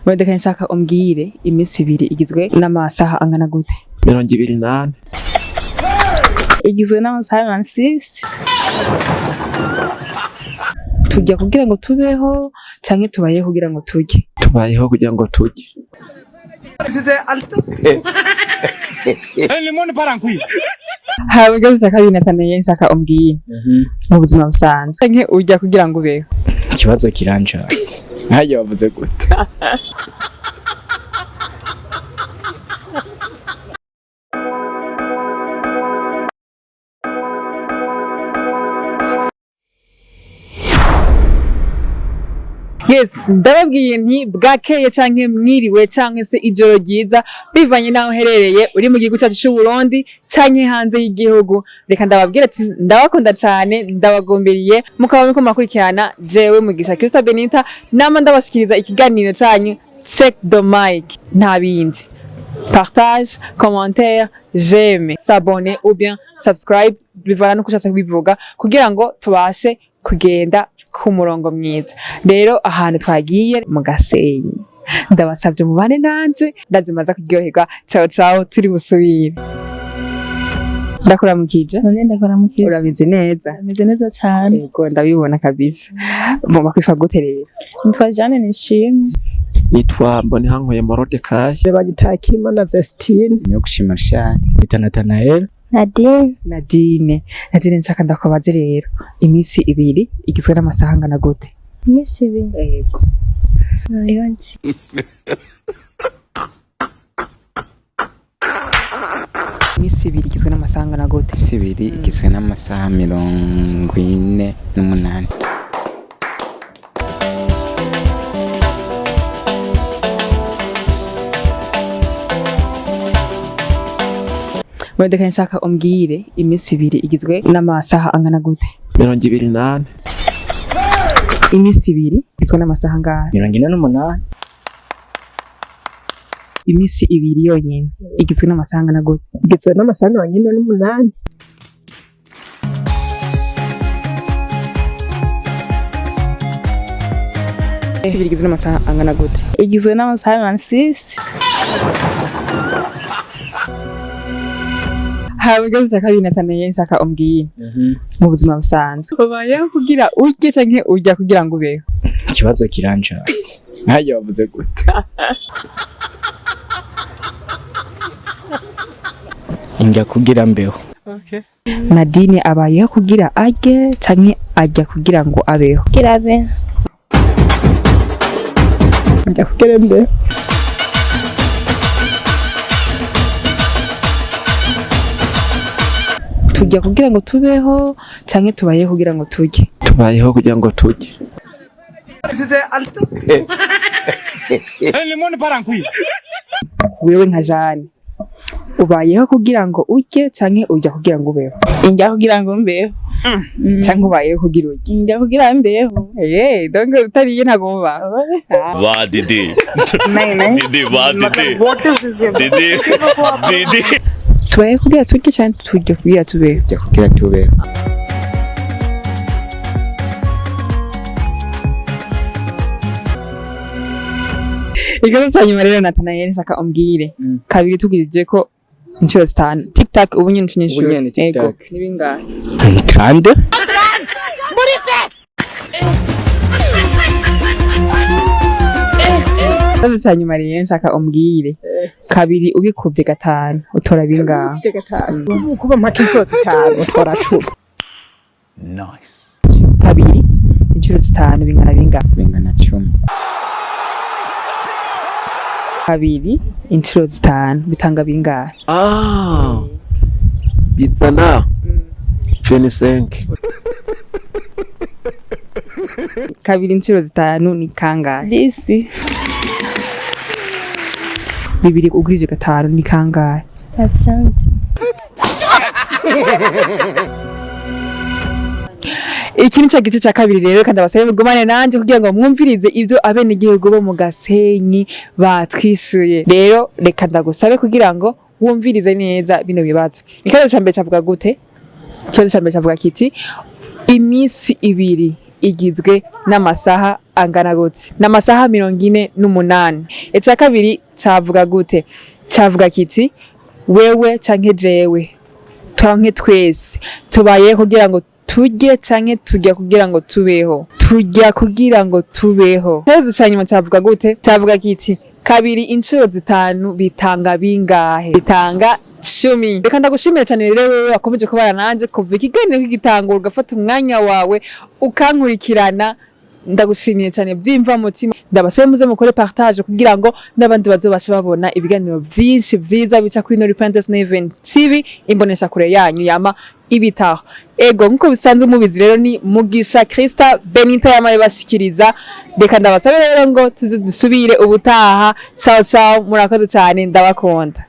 Modeka nshaka umbwire iminsi ibiri igizwe n'amasaha angana gute? 28. Igizwe n'amasaha 6. Tujya kugira ngo tubeho canke tubayeho kugira ngo turye? Tubayeho kugira ngo turye. Habagaze nshaka binatanaye nshaka umbwire mu buzima busanzwe canke ujya kugira ngo ubeho? Ikibazo kirancaje. Ntaye wavuze gute? Yes, ndababwiye nti bwakeye canke mwiriwe canke se ijoro ryiza bivanye naho herereye uri mu gihugu cyacu cy'u Burundi canke hanze y'igihugu. Reka ndababwira ati ndabakunda cane, ndabagomberiye mukaba muriko makurikirana jewe Mugisha Krista Benita nama ndabashikiriza ikiganiro canyu Check the mic, nta bindi. Partage, commentaire, j'aime, s'abonner ou bien subscribe bivana no kushatse kubivuga kugira ngo tubashe kugenda ku murongo mwiza. Rero ahantu twagiye mu Gasenyi ndabasabye mubane nanje ndazimaza kuryoherwa. Ciao ciao, turi busubire. Ndakuramukije. None ndakuramukije. Urabizi neza? Ameze neza cyane. Yego ndabibona kabisa. Mumba kwitwa gute rero? Nitwa Jane Nishimye. Nitwa Nihangana Morodekayi. Bagitakima na Vestine. Niyo gushima Richard. Nathanael. Nadine nshaka ndakubaza rero iminsi ibiri igizwe n'amasaha angana gute? Iminsi ibiri. Yego. Nayonzi. Iminsi ibiri igizwe n'amasaha angana gute? Iminsi ibiri igizwe n'amasaha 48. Modeka nshaka umbwire iminsi ibiri igizwe n'amasaha angana gute? 28. Iminsi ibiri igizwe n'amasaha angana? 48. Iminsi ibiri yonyine igizwe n'amasaha angana gute? Igizwe n'amasaha 48. Iminsi ibiri igizwe n'amasaha angana gute? Igizwe n'amasaha 6. Habagaze nshaka binatanaye nshaka umbwire mu buzima busanzwe ubayeho kugira urye canke ujya kugira ngo ubeho? Ikibazo kirancaje. Ntaye wavuze gute? Injya kugira mbeho. Okay. Nadine abayeho kugira arye canke ajya kugira ngo abeho? Kugira abe. Njya kugira mbe. Tujya kugira ngo tubeho canke tubayeho kugira ngo turye? Tubayeho kugira ngo turye. Wewe nka Jane ubayeho kugira ngo urye canke ujya kugira ngo ubeho? Injya kugira ngo mbeho. Canke ubayeho kugira urye? Injya kugira mbeho. Donc utariye ntago muba. Wa didi. Didi wa didi. Didi. Tubayeho kugira turye canke tujya kugira tubeho? Tujya kugira tubeho. Ikibazo cya nyuma rero Nathanael nshaka umbwire kabiri tugirije ko inshuro 5 TikTok ubu nyine tunyishyura. Yego. Ni bingahe? 30. Ikibazo cya nyuma rero nshaka umbwire kabiri ubikubye 5 utora bingahe? 5. Kuba mpaka inshuro 5 utwara 10. Nice. Kabiri inshuro 5 bingana bingahe? Bingana 10. Kabiri inshuro 5 bitanga bingahe? Bizana 25. Kabiri inshuro 5 ni kangahe? 10. Bibiri ugirije 5 ni kangahe? 500. Iki ni gice cya kabiri rero kandi abasabe mugumane nanje kugira ngo mwumvirize ivyo abene igihugu bo mu Gasenyi batwishuye. Rero reka ndagusabe kugira ngo wumvirize neza bino bibazo. Ikibazo cya mbere cyavuga gute? Ikibazo cya mbere cyavuga kiti iminsi ibiri igizwe n'amasaha angana gute? N'amasaha 48. Ica kabiri cavuga gute? Cavuga kiti wewe canke jewe canke twese tubaye kugira ngo turye canke turya kugira ngo tubeho. Turya kugira ngo tubeho. Hezo cyanyuma cavuga gute? Cavuga kiti kabiri incuro zitanu bitanga bingahe? Bitanga 10. Reka ndagushimira cyane rero wewe wakomeje kubara nanje kuva ikiganiro kigitangura ugafata umwanya wawe ukankurikirana. Ndagushimiye cyane byimva mutima. Ndabasabe muze mukore partage kugira ngo n'abandi bazobashe babona ibiganiro byinshi vyiza bica kuri No Repentance Neven TV imbonesha kure yanyu yama ibitaho. Ego nkuko bisanzwe mubizi rero ni Mugisha Krista Benita yamaye bashikiriza. Reka ndabasabe rero ngo tuze dusubire ubutaha. Ciao ciao, murakoze cyane, ndabakunda.